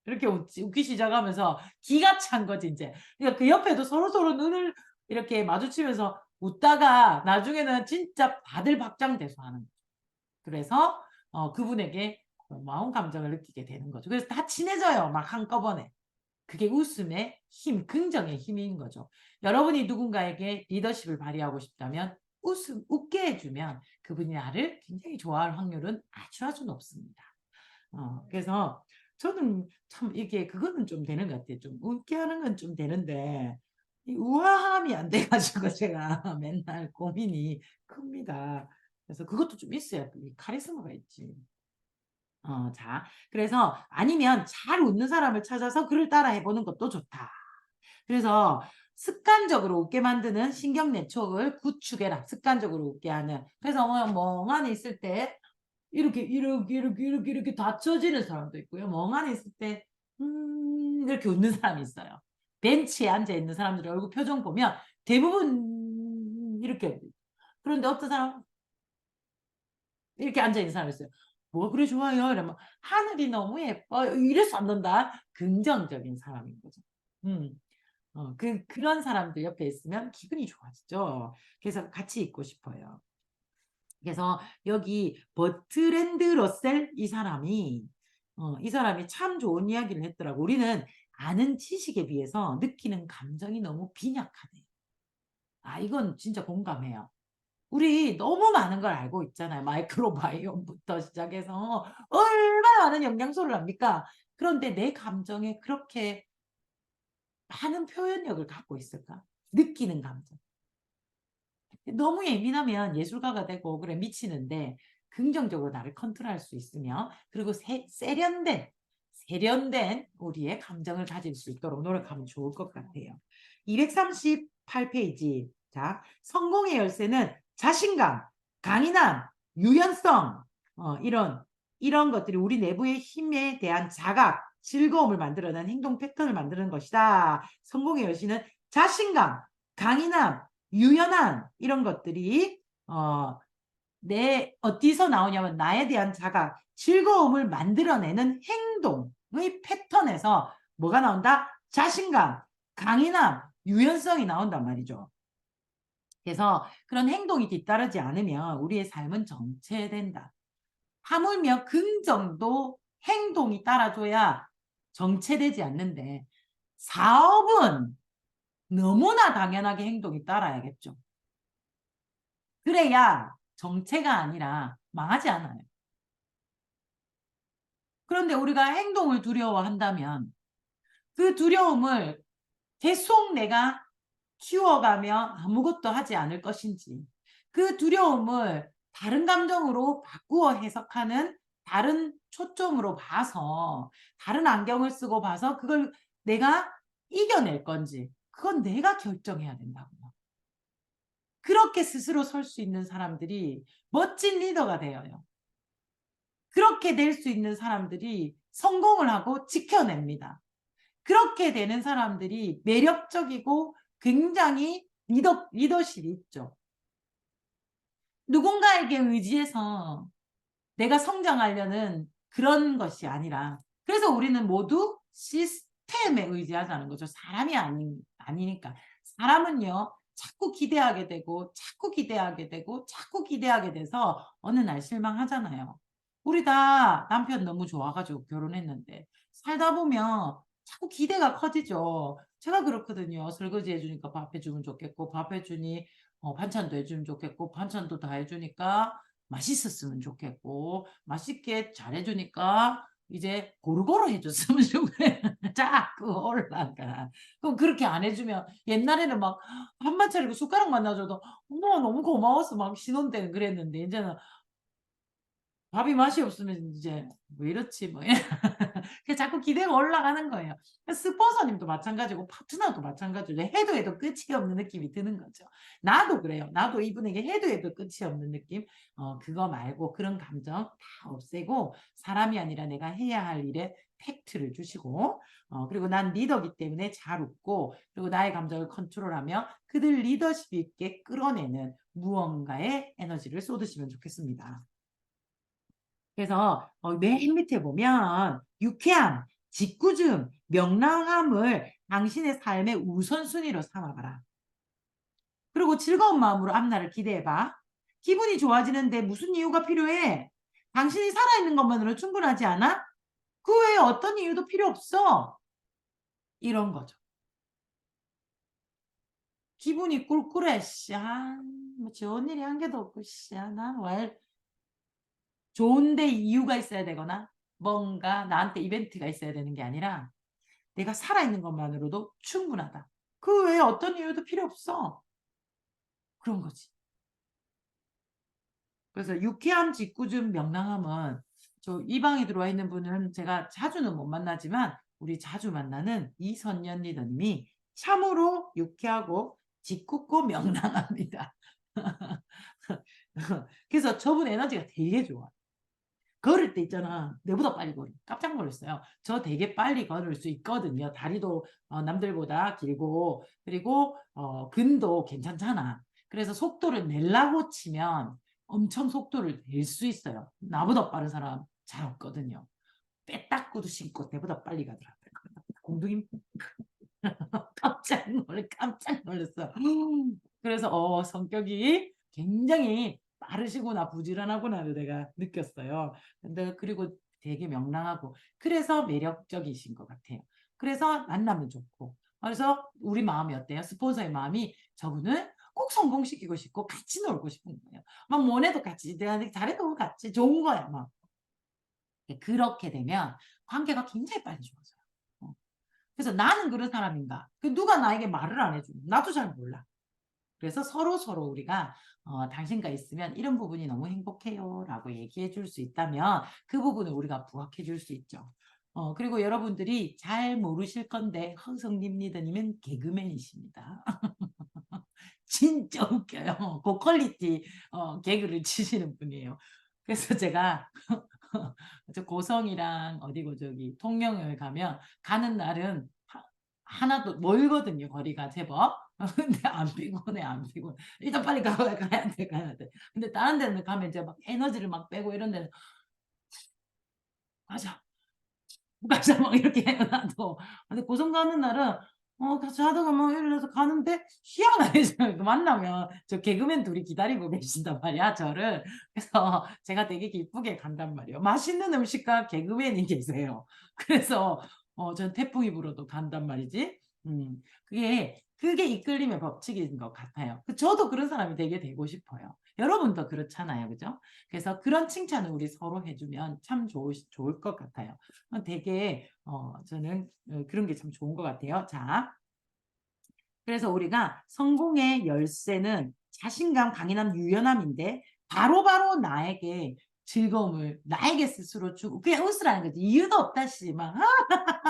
이렇게 웃기 시작하면서 기가 찬 거지, 이제. 그러니까 그 옆에도 서로 눈을 이렇게 마주치면서 웃다가 나중에는 진짜 바들박장돼서 하는 거죠. 그래서 그분에게 고마운 감정을 느끼게 되는 거죠. 그래서 다 친해져요. 막 한꺼번에. 그게 웃음의 힘, 긍정의 힘인 거죠. 여러분이 누군가에게 리더십을 발휘하고 싶다면 웃게 해주면 그분이 나를 굉장히 좋아할 확률은 아주 높습니다. 그래서 저는 참 이게 그거는 좀 되는 것 같아요. 좀 웃게 하는 건 좀 되는데 이 우아함이 안 돼가지고 제가 맨날 고민이 큽니다. 그래서 그것도 좀 있어야 카리스마가 있지. 자, 그래서 아니면 잘 웃는 사람을 찾아서 그를 따라 해보는 것도 좋다. 그래서 습관적으로 웃게 만드는 신경 네트워크를 구축해라. 습관적으로 웃게 하는. 그래서 멍하니 있을 때 이렇게 닫혀지는 사람도 있고요. 멍하니 있을 때 이렇게 웃는 사람이 있어요. 벤치에 앉아 있는 사람들의 얼굴 표정 보면 대부분 이렇게. 그런데 어떤 사람 이렇게 앉아있는 사람이 있어요. 뭐 그래 좋아요. 이러면 하늘이 너무 예뻐. 이래서 안 된다. 긍정적인 사람인 거죠. 음. 그런 사람들 옆에 있으면 기분이 좋아지죠. 그래서 같이 있고 싶어요. 그래서 여기 버트랜드 러셀 이 사람이 참 좋은 이야기를 했더라고. 우리는 아는 지식에 비해서 느끼는 감정이 너무 빈약하대. 아, 이건 진짜 공감해요. 우리 너무 많은 걸 알고 있잖아요. 마이크로바이옴부터 시작해서 얼마나 많은 영양소를 합니까? 그런데 내 감정에 그렇게 많은 표현력을 갖고 있을까? 느끼는 감정. 너무 예민하면 예술가가 되고 그래 미치는데 긍정적으로 나를 컨트롤할 수 있으며 그리고 세련된 우리의 감정을 가질 수 있도록 노력하면 좋을 것 같아요. 238페이지. 자, 성공의 열쇠는 자신감, 강인함, 유연성, 이런 것들이 우리 내부의 힘에 대한 자각, 즐거움을 만들어내는 행동 패턴을 만드는 것이다. 성공의 열쇠는 자신감, 강인함, 유연한 이런 것들이 어디서 나오냐면 나에 대한 자각, 즐거움을 만들어내는 행동의 패턴에서 뭐가 나온다? 자신감, 강인함, 유연성이 나온단 말이죠. 그래서 그런 행동이 뒤따르지 않으면 우리의 삶은 정체된다. 하물며 긍정도 행동이 따라줘야 정체되지 않는데 사업은 너무나 당연하게 행동이 따라야겠죠. 그래야 정체가 아니라 망하지 않아요. 그런데 우리가 행동을 두려워한다면 그 두려움을 계속 내가 키워가며 아무것도 하지 않을 것인지 그 두려움을 다른 감정으로 바꾸어 해석하는 다른 초점으로 봐서 다른 안경을 쓰고 봐서 그걸 내가 이겨낼 건지 그건 내가 결정해야 된다고요. 그렇게 스스로 설 수 있는 사람들이 멋진 리더가 되어요. 그렇게 될 수 있는 사람들이 성공을 하고 지켜냅니다. 그렇게 되는 사람들이 매력적이고 굉장히 리더십이 있죠. 누군가에게 의지해서 내가 성장하려는 그런 것이 아니라 그래서 우리는 모두 시스템에 의지하자는 거죠. 사람이 아니니까. 사람은요. 자꾸 기대하게 되고 자꾸 기대하게 되고 자꾸 기대하게 돼서 어느 날 실망하잖아요. 우리 다 남편 너무 좋아가지고 결혼했는데 살다 보면 자꾸 기대가 커지죠. 제가 그렇거든요. 설거지 해주니까 밥 해주면 좋겠고 밥 해주니 반찬도 해주면 좋겠고 반찬도 다 해주니까 맛있었으면 좋겠고 맛있게 잘해주니까 이제 고루고루 해줬으면 좋겠 자꾸 올라가. 그럼 그렇게 안 해주면 옛날에는 막 밥만 차리고 숟가락만 놔줘도 어머 너무 고마워서 막 신혼 때는 그랬는데 이제는 밥이 맛이 없으면 이제 왜 이렇지 뭐 자꾸 기대가 올라가는 거예요. 스폰서님도 마찬가지고 파트너도 마찬가지로 해도 끝이 없는 느낌이 드는 거죠. 나도 그래요. 나도 이분에게 해도 끝이 없는 느낌. 그거 말고 그런 감정 다 없애고 사람이 아니라 내가 해야 할 일에 팩트를 주시고 그리고 난 리더기 때문에 잘 웃고 그리고 나의 감정을 컨트롤하며 그들 리더십 있게 끌어내는 무언가의 에너지를 쏟으시면 좋겠습니다. 그래서 맨 밑에 보면 유쾌함, 짓궂음, 명랑함을 당신의 삶의 우선순위로 삼아봐라. 그리고 즐거운 마음으로 앞날을 기대해봐. 기분이 좋아지는데 무슨 이유가 필요해? 당신이 살아있는 것만으로 충분하지 않아? 그 외에 어떤 이유도 필요 없어. 이런 거죠. 기분이 꿀꿀해. 뭐 좋은 일이 한 개도 없고, 난왜 좋은데 이유가 있어야 되거나 뭔가 나한테 이벤트가 있어야 되는 게 아니라 내가 살아있는 것만으로도 충분하다. 그 외에 어떤 이유도 필요 없어. 그런 거지. 그래서 유쾌함, 짓궂음, 명랑함은 이 방에 들어와 있는 분은 제가 자주는 못 만나지만 우리 자주 만나는 이선연 리더님이 참으로 유쾌하고 짓궂고 명랑합니다. 그래서 저분 에너지가 되게 좋아. 걸을 때 있잖아. 내보다 빨리 걸어. 깜짝 놀랐어요. 저 되게 빨리 걸을 수 있거든요. 다리도 남들보다 길고 그리고 근도 괜찮잖아. 그래서 속도를 내려고 치면 엄청 속도를 낼 수 있어요. 나보다 빠른 사람 잘 없거든요. 빼딱구도 신고 내보다 빨리 가더라고요. 공둥이 깜짝 놀랐어. 그래서 성격이 굉장히 빠르시구나, 부지런하구나를 내가 느꼈어요. 근데 그리고 되게 명랑하고 그래서 매력적이신 것 같아요. 그래서 만나면 좋고. 그래서 우리 마음이 어때요? 스폰서의 마음이 저분을 꼭 성공시키고 싶고 같이 놀고 싶은 거예요. 막 뭐래도 같이 내가 잘해도 같이 좋은 거야 막. 그렇게 되면 관계가 굉장히 빨리 좋아져요. 어. 그래서 나는 그런 사람인가? 누가 나에게 말을 안 해주고 나도 잘 몰라. 그래서 서로 우리가 당신과 있으면 이런 부분이 너무 행복해요 라고 얘기해 줄 수 있다면 그 부분을 우리가 부각해 줄 수 있죠. 그리고 여러분들이 잘 모르실 건데 허성님 리더님은 개그맨이십니다. 진짜 웃겨요. 고퀄리티 개그를 치시는 분이에요. 그래서 제가 저 고성이랑 어디고 저기 통영을 가는 날은 하나도 멀거든요. 거리가 제법. 근데 안 피곤해, 안 피곤해. 일단 빨리 가야 돼, 가야 돼. 근데 다른 데는 가면 이제 막 에너지를 막 빼고 이런 데는 가자, 가자 막 이렇게 해요, 나도. 근데 고성 가는 날은 같이 하다가 뭐 이래서 가는데 희한하게 만나면 저 개그맨 둘이 기다리고 계신단 말이야, 저를. 그래서 제가 되게 기쁘게 간단 말이에요. 맛있는 음식과 개그맨이 계세요. 그래서 전 태풍이 불어도 간단 말이지. 그게 이끌림의 법칙인 것 같아요. 저도 그런 사람이 되고 싶어요. 여러분도 그렇잖아요. 그죠? 그래서 그런 칭찬을 우리 서로 해주면 참 좋을 것 같아요. 되게 저는 그런 게 참 좋은 것 같아요. 자, 그래서 우리가 성공의 열쇠는 자신감, 강인함, 유연함인데 바로바로 나에게 즐거움을 나에게 스스로 주고 그냥 웃으라는 거지. 이유도 없다시 막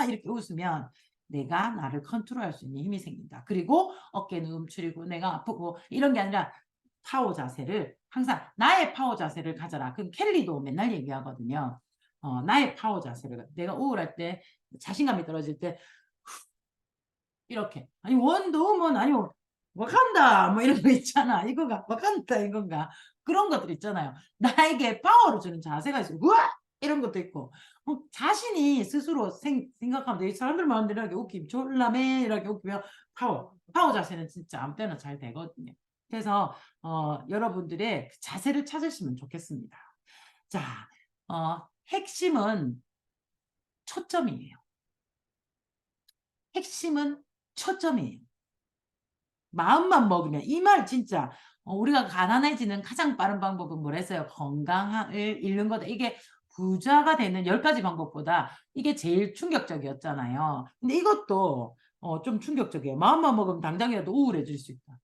이렇게 웃으면 내가 나를 컨트롤할 수 있는 힘이 생긴다. 그리고 어깨는 움츠리고 내가 아프고 이런 게 아니라 파워 자세를 항상 나의 파워 자세를 가져라. 그럼 켈리도 맨날 얘기하거든요. 나의 파워 자세를 내가 우울할 때 자신감이 떨어질 때 이렇게 아니 원더우먼 아니 와칸다 뭐 이런 거 있잖아. 이거가 와칸다 이건가 그런 것들 있잖아요. 나에게 파워를 주는 자세가 있어요. 우와 이런 것도 있고 자신이 스스로 생각하면 돼. 사람들 마음대로 이렇게 웃기면 졸라매 이렇게 웃기면 파워 자세는 진짜 아무 때나 잘 되거든요. 그래서 여러분들의 자세를 찾으시면 좋겠습니다. 자, 핵심은 초점이에요. 핵심은 초점이에요. 마음만 먹으면 이 말 진짜 우리가 가난해지는 가장 빠른 방법은 뭐랬어요? 건강을 잃는 거다. 이게 부자가 되는 10가지 방법보다 이게 제일 충격적이었잖아요. 근데 이것도 좀 충격적이에요. 마음만 먹으면 당장이라도 우울해질 수 있다.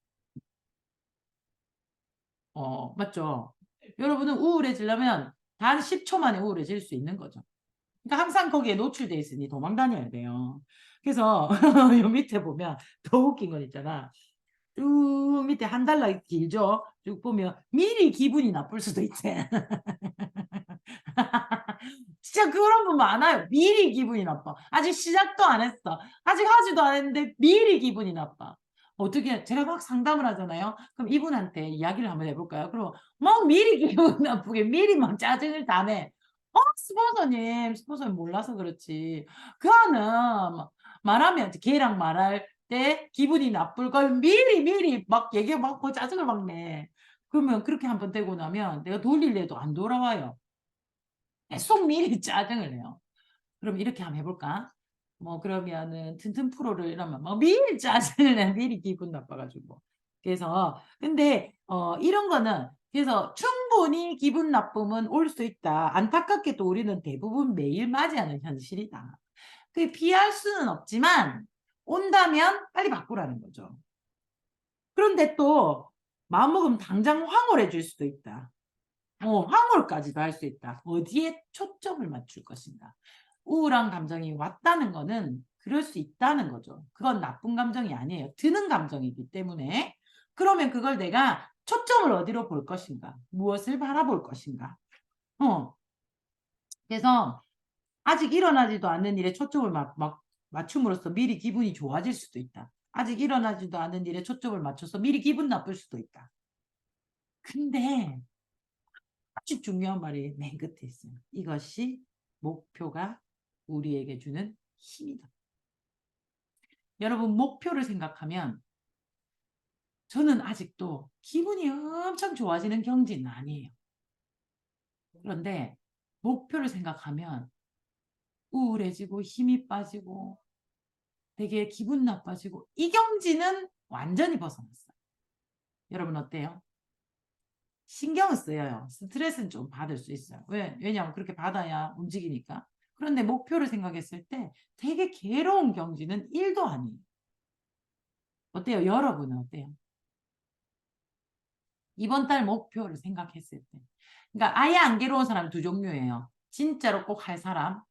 맞죠? 여러분은 우울해지려면 단 10초 만에 우울해질 수 있는 거죠. 그러니까 항상 거기에 노출돼 있으니 도망 다녀야 돼요. 그래서 요 밑에 보면 더 웃긴 건 있잖아. 쭉 밑에 한 달러 길죠? 쭉 보면 미리 기분이 나쁠 수도 있대. 진짜 그런 분 많아요. 미리 기분이 나빠. 아직 시작도 안 했어. 아직 하지도 않았는데 미리 기분이 나빠. 어떻게 제가 막 상담을 하잖아요. 그럼 이분한테 이야기를 한번 해볼까요? 그럼 막 미리 기분 나쁘게 미리 막 짜증을 다 내. 스폰서님 몰라서 그렇지. 그거는 말하면 걔랑 말할 때 기분이 나쁠 걸 미리 막 얘기해 막 짜증을 막 내. 그러면 그렇게 한번 되고 나면 내가 돌릴래도 안 돌아와요. 계속 미리 짜증을 내요. 그럼 이렇게 한번 해볼까? 뭐 그러면은 튼튼 프로를 이러면 막 미리 짜증을 내 미리 기분 나빠가지고. 그래서 근데 이런 거는 그래서 충분히 기분 나쁨은 올 수 있다. 안타깝게도 우리는 대부분 매일 맞이하는 현실이다. 그게 피할 수는 없지만 온다면 빨리 바꾸라는 거죠. 그런데 또 마음먹으면 당장 황홀해질 수도 있다. 황홀까지도 할 수 있다. 어디에 초점을 맞출 것인가. 우울한 감정이 왔다는 거는 그럴 수 있다는 거죠. 그건 나쁜 감정이 아니에요. 드는 감정이기 때문에. 그러면 그걸 내가 초점을 어디로 볼 것인가. 무엇을 바라볼 것인가. 그래서 아직 일어나지도 않는 일에 초점을 맞춤으로써 미리 기분이 좋아질 수도 있다. 아직 일어나지도 않은 일에 초점을 맞춰서 미리 기분 나쁠 수도 있다. 근데 아주 중요한 말이 맨 끝에 있어요. 이것이 목표가 우리에게 주는 힘이다. 여러분, 목표를 생각하면 저는 아직도 기분이 엄청 좋아지는 경지는 아니에요. 그런데 목표를 생각하면 우울해지고 힘이 빠지고 되게 기분 나빠지고 이 경지는 완전히 벗어났어요. 여러분 어때요? 신경은 쓰여요. 스트레스는 좀 받을 수 있어요. 왜냐하면 그렇게 받아야 움직이니까. 그런데 목표를 생각했을 때 되게 괴로운 경지는 1도 아니에요. 어때요? 여러분은 어때요? 이번 달 목표를 생각했을 때. 그러니까 아예 안 괴로운 사람 두 종류예요. 진짜로 꼭 할 사람.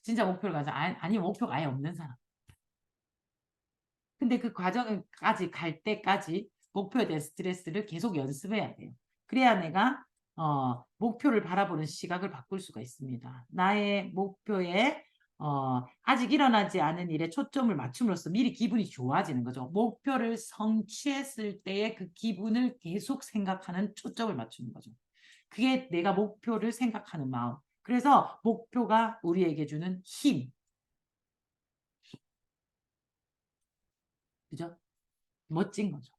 진짜 목표를 가져. 아니, 목표가 아예 없는 사람. 근데 그 과정까지 갈 때까지 목표에 대한 스트레스를 계속 연습해야 돼요. 그래야 내가 목표를 바라보는 시각을 바꿀 수가 있습니다. 나의 목표에 아직 일어나지 않은 일에 초점을 맞춤으로써 미리 기분이 좋아지는 거죠. 목표를 성취했을 때의 그 기분을 계속 생각하는 초점을 맞추는 거죠. 그게 내가 목표를 생각하는 마음. 그래서 목표가 우리에게 주는 힘. 그죠? 멋진 거죠.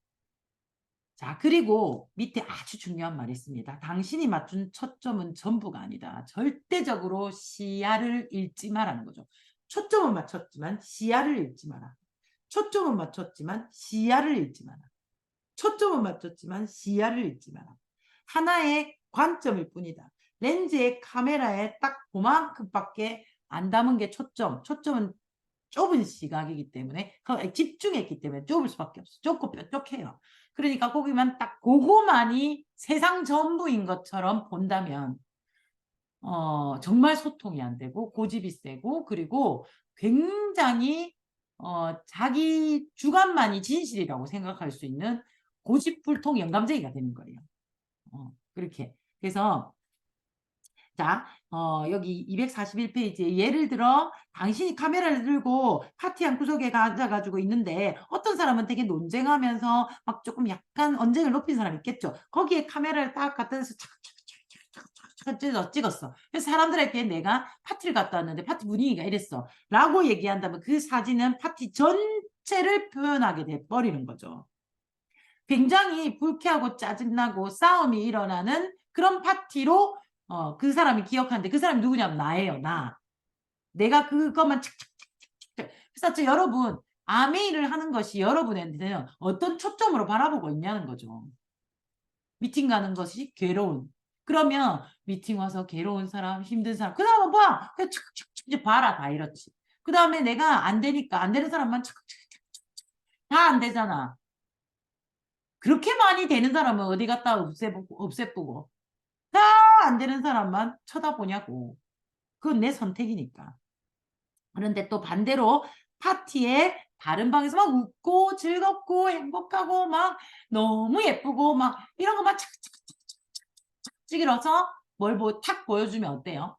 자, 그리고 밑에 아주 중요한 말이 있습니다. 당신이 맞춘 초점은 전부가 아니다. 절대적으로 시야를 잃지 마라는 거죠. 초점은 맞췄지만 시야를 잃지 마라. 초점은 맞췄지만 시야를 잃지 마라. 초점은 맞췄지만 시야를 잃지 마라. 하나의 관점일 뿐이다. 렌즈의 카메라에 딱 그만큼밖에 안 담은 게 초점. 초점은 좁은 시각이기 때문에 집중했기 때문에 좁을 수밖에 없어. 좁고 뾰족해요. 그러니까 거기만 딱 그거만이 세상 전부인 것처럼 본다면 정말 소통이 안 되고 고집이 세고 그리고 굉장히 자기 주관만이 진실이라고 생각할 수 있는 고집불통 영감쟁이가 되는 거예요. 그렇게. 그래서 자, 여기 241페이지에 예를 들어 당신이 카메라를 들고 파티 한 구석에 앉아가지고 있는데 어떤 사람은 되게 논쟁하면서 막 조금 약간 언쟁을 높인 사람이 있겠죠. 거기에 카메라를 딱 갖다 대서 착착착착착착 찍었어. 그래서 사람들에게 내가 파티를 갔다 왔는데 파티 분위기가 이랬어. 라고 얘기한다면 그 사진은 파티 전체를 표현하게 돼 버리는 거죠. 굉장히 불쾌하고 짜증나고 싸움이 일어나는 그런 파티로 그 사람이 기억하는데 그 사람이 누구냐면 나예요. 내가 그것만 착착착착착. 그래서 여러분 아메이를 하는 것이 여러분한테는 어떤 초점으로 바라보고 있냐는 거죠. 미팅 가는 것이 괴로운. 그러면 미팅 와서 괴로운 사람, 힘든 사람 그 다음은 봐. 그냥 착착착 봐라 다 이렇지. 그 다음에 내가 안 되니까 안 되는 사람만 착착착착 다 안 되잖아. 그렇게 많이 되는 사람은 어디 갔다 없애보고 다 안 되는 사람만 쳐다보냐고. 그건 내 선택이니까. 그런데 또 반대로 파티에 다른 방에서 막 웃고 즐겁고 행복하고 막 너무 예쁘고 막 이런 거 막 착착착착착 찍어서 탁 보여주면 어때요?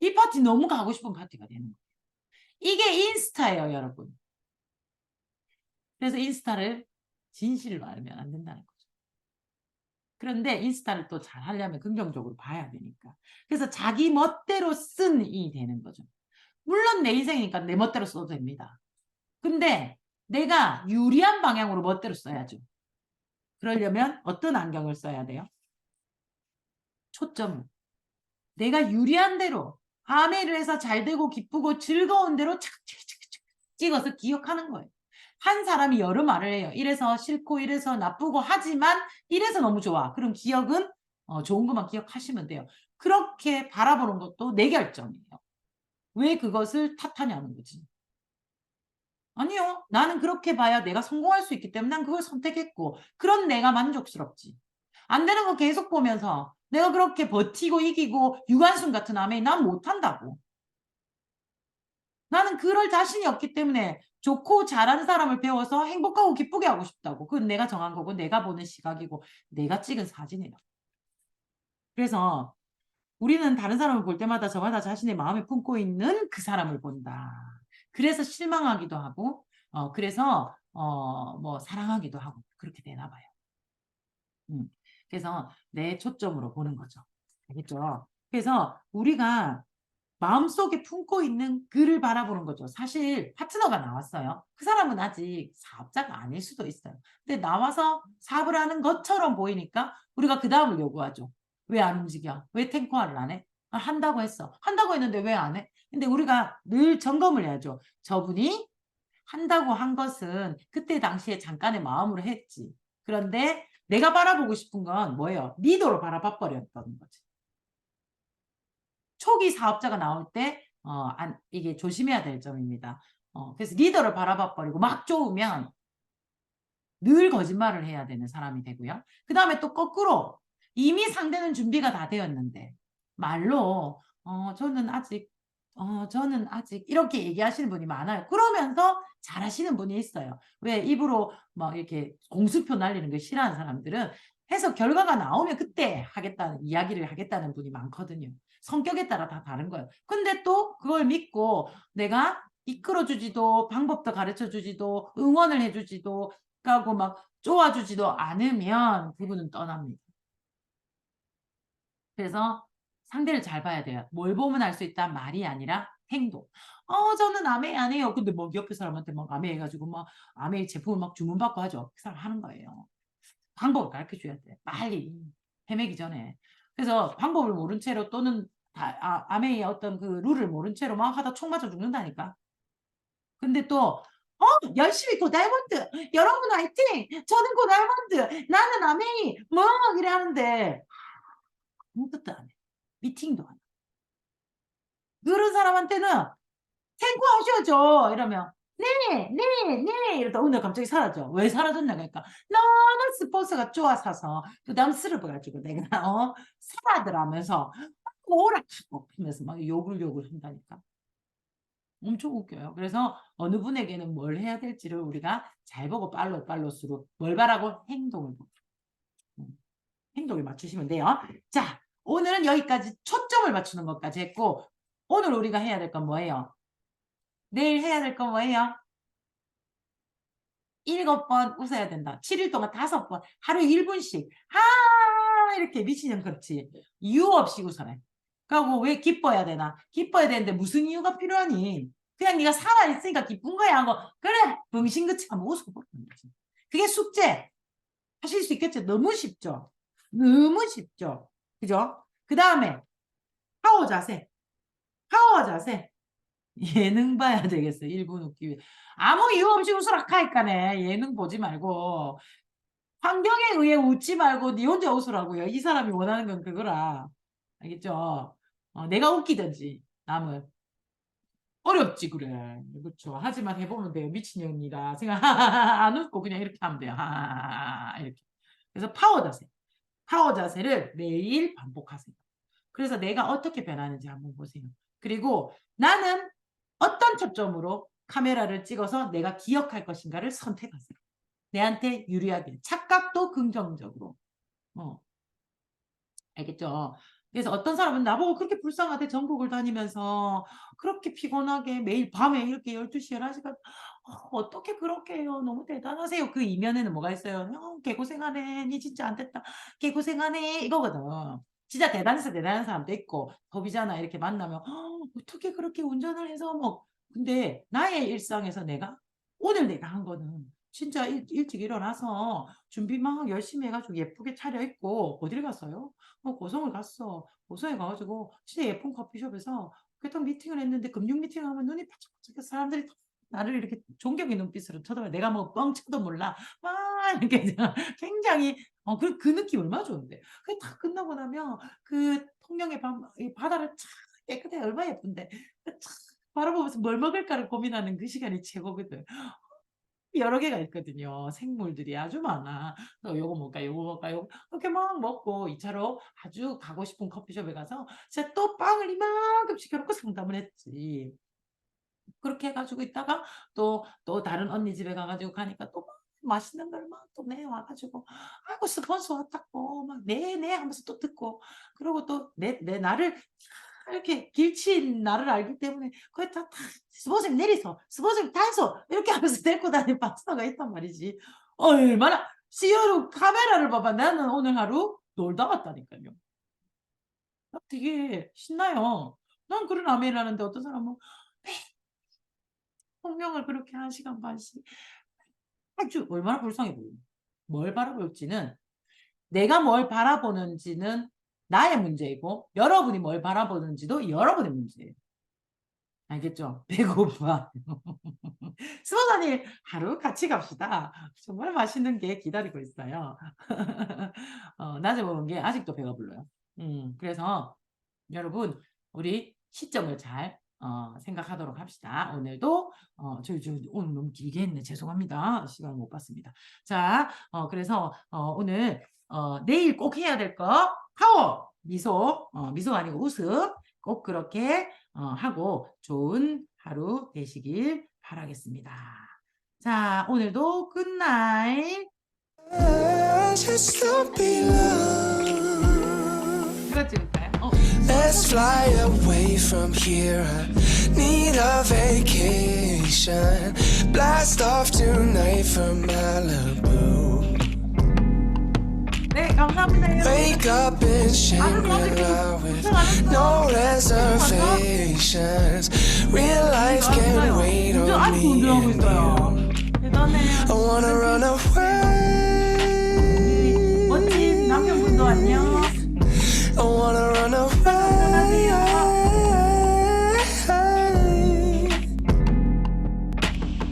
이 파티 너무 가고 싶은 파티가 되는 거예요. 이게 인스타예요, 여러분. 그래서 인스타를 진실을 말하면 안 된다는 거죠. 그런데 인스타를 또 잘 하려면 긍정적으로 봐야 되니까. 그래서 자기 멋대로 쓴이 되는 거죠. 물론 내 인생이니까 내 멋대로 써도 됩니다. 근데 내가 유리한 방향으로 멋대로 써야죠. 그러려면 어떤 안경을 써야 돼요? 초점을. 내가 유리한 대로 아메를 해서 잘 되고 기쁘고 즐거운 대로 착착착착 찍어서 기억하는 거예요. 한 사람이 여러 말을 해요. 이래서 싫고 이래서 나쁘고 하지만 이래서 너무 좋아. 그럼 기억은 좋은 것만 기억하시면 돼요. 그렇게 바라보는 것도 내 결정이에요. 왜 그것을 탓하냐는 거지. 아니요. 나는 그렇게 봐야 내가 성공할 수 있기 때문에 난 그걸 선택했고 그런 내가 만족스럽지. 안 되는 거 계속 보면서 내가 그렇게 버티고 이기고 유관순 같은 아메이 난 못한다고. 나는 그럴 자신이 없기 때문에 좋고 잘하는 사람을 배워서 행복하고 기쁘게 하고 싶다고. 그건 내가 정한 거고 내가 보는 시각이고 내가 찍은 사진이다. 그래서 우리는 다른 사람을 볼 때마다 저마다 자신의 마음에 품고 있는 그 사람을 본다. 그래서 실망하기도 하고 그래서 뭐 사랑하기도 하고 그렇게 되나 봐요. 그래서 내 초점으로 보는 거죠. 알겠죠? 그래서 우리가 마음속에 품고 있는 그를 바라보는 거죠. 사실 파트너가 나왔어요. 그 사람은 아직 사업자가 아닐 수도 있어요. 근데 나와서 사업을 하는 것처럼 보이니까 우리가 그 다음을 요구하죠. 왜 안 움직여? 왜 탱커화를 안 해? 아, 한다고 했어. 한다고 했는데 왜 안 해? 근데 우리가 늘 점검을 해야죠. 저분이 한다고 한 것은 그때 당시에 잠깐의 마음으로 했지. 그런데 내가 바라보고 싶은 건 뭐예요? 리더로 바라봐 버렸던 거지. 초기 사업자가 나올 때 이게 조심해야 될 점입니다. 그래서 리더를 바라봐 버리고 막 좋으면 늘 거짓말을 해야 되는 사람이 되고요. 그 다음에 또 거꾸로 이미 상대는 준비가 다 되었는데 말로 저는 아직 이렇게 얘기하시는 분이 많아요. 그러면서 잘하시는 분이 있어요. 왜 입으로 막 이렇게 공수표 날리는 걸 싫어하는 사람들은 해서 결과가 나오면 그때 하겠다는 이야기를 하겠다는 분이 많거든요. 성격에 따라 다 다른 거예요. 근데 또 그걸 믿고 내가 이끌어주지도 방법도 가르쳐주지도 응원을 해주지도 하고 막 쪼아주지도 않으면 그분은 떠납니다. 그래서 상대를 잘 봐야 돼요. 뭘 보면 알 수 있다 말이 아니라 행동. 저는 아메이 안 해요. 근데 뭐 옆에 사람한테 막 아메이 해가지고 막 아메이 제품을 막 주문받고 하죠. 그 사람 하는 거예요. 방법을 가르쳐 줘야 돼. 빨리 헤매기 전에. 그래서 방법을 모른 채로 또는 아메이의 어떤 그 룰을 모른 채로 막 하다 총 맞아 죽는다니까. 근데 또 열심히 고 다이아몬드 여러분 화이팅 저는 고 다이아몬드 나는 아메이 뭐 이래 하는데 아무것도 안 해. 미팅도 안 해. 그런 사람한테는 탱고 하셔죠 이러면 네 이러다 오늘 갑자기 사라져. 왜 사라졌나 그러니까 너무 스포츠가 좋아서서 부담스러워가지고 내가 사라더라면서 오락하고 하면서 막 욕을 한다니까. 엄청 웃겨요. 그래서 어느 분에게는 뭘 해야 될지를 우리가 잘 보고 팔로스로 뭘 바라고 행동을 보고 행동을 맞추시면 돼요. 자, 오늘은 여기까지 초점을 맞추는 것까지 했고 오늘 우리가 해야 될 건 뭐예요? 내일 해야 될 건 뭐예요? 7번 웃어야 된다. 7일 동안 5번 하루에 1분씩 이렇게 미친년 그렇지. 이유 없이 웃어내. 그리고 왜 기뻐야 되나? 기뻐야 되는데 무슨 이유가 필요하니? 그냥 네가 살아있으니까 기쁜 거야 하고 그래 병신같이 한번 웃어보는 거지. 그게 숙제. 하실 수 있겠죠? 너무 쉽죠? 너무 쉽죠? 그죠? 그 다음에 파워 자세. 파워 자세. 예능 봐야 되겠어. 1분 웃기 위해. 아무 이유 없이 웃으라 카니까네. 예능 보지 말고 환경에 의해 웃지 말고 네 혼자 웃으라고요. 이 사람이 원하는 건 그거라. 알겠죠? 내가 웃기든지 남을. 어렵지 그래. 그렇죠. 하지만 해보면 돼요. 미친년이다. 생각 안 웃고 그냥 이렇게 하면 돼요. 이렇게. 그래서 파워 자세. 파워 자세를 매일 반복하세요. 그래서 내가 어떻게 변하는지 한번 보세요. 그리고 나는 어떤 초점으로 카메라를 찍어서 내가 기억할 것인가를 선택하세요. 내한테 유리하게 착각도 긍정적으로. 알겠죠? 그래서 어떤 사람은 나보고 그렇게 불쌍하대 전국을 다니면서 그렇게 피곤하게 매일 밤에 이렇게 12시 11시간 어떻게 그렇게 해요? 너무 대단하세요. 그 이면에는 뭐가 있어요? 개고생하네. 니 진짜 안 됐다. 개고생하네. 이거거든. 진짜 대단해서 대단한 사람도 있고 법이잖아. 이렇게 만나면 어떻게 그렇게 운전을 해서 뭐 근데 나의 일상에서 오늘 내가 한 거는 진짜 일찍 일어나서 준비 막 열심히 해가지고 예쁘게 차려입고 어딜 갔어요? 고성을 갔어. 고성에 가가지고 진짜 예쁜 커피숍에서 그랬던 미팅을 했는데 금융 미팅을 하면 눈이 바짝바짝해서 사람들이 나를 이렇게 존경의 눈빛으로 쳐다봐요. 내가 뭐 뻥쳐도 몰라. 막 이렇게 굉장히 그 느낌 얼마나 좋은데. 그게 다 끝나고 나면 그 통영의 바다를 참 깨끗해 얼마나 예쁜데 참 바라보면서 뭘 먹을까를 고민하는 그 시간이 최고거든. 여러 개가 있거든요. 생물들이 아주 많아. 요거 먹을까, 요거 먹을까, 요거. 그렇게 막 먹고 2차로 아주 가고 싶은 커피숍에 가서 진짜 또 빵을 이만큼 시켜놓고 상담을 했지. 그렇게 해가지고 있다가 또 다른 언니 집에 가가지고 가니까 또 맛있는 걸 막 또 내와가지고 아이고 스폰서 왔다고 막 네네 하면서 또 듣고 그리고 또 내 나를 이렇게 길친 나를 알기 때문에 거기 다 스포츠님 내리소, 스포츠님 타이소 이렇게 하면서 데리고 다니는 파트너가 있단 말이지. 얼마나 CEO로 카메라를 봐봐. 나는 오늘 하루 놀다 왔다니까요. 되게 신나요. 난 그런 아메를 하는데 어떤 사람은 성명을 그렇게 1시간 반씩 아주 얼마나 불쌍해 보여. 뭘 바라볼지는 내가 뭘 바라보는지는 나의 문제이고 여러분이 뭘 바라보는지도 여러분의 문제예요. 알겠죠? 배고파. 수원사님 하루 같이 갑시다. 정말 맛있는 게 기다리고 있어요. 낮에 먹은 게 아직도 배가 불러요. 그래서 여러분 우리 시점을 잘 생각하도록 합시다. 오늘도 저 오늘 너무 길게 했네. 죄송합니다. 시간을 못 봤습니다. 자, 그래서 오늘 내일 꼭 해야 될 거 파워 미소 미소가 아니고 웃음 꼭 그렇게 하고 좋은 하루 되시길 바라겠습니다. 자, 오늘도 굿나잇. 이거 찍을까요? Let's fly away from here. I need a vacation. Blast off tonight from Malibu. 네, 감사합니다. Wake up in Shangri-La with no reservations. Real life can wait on me and you. 대단해요. I wanna run away. 멋진 남편분도 안녕.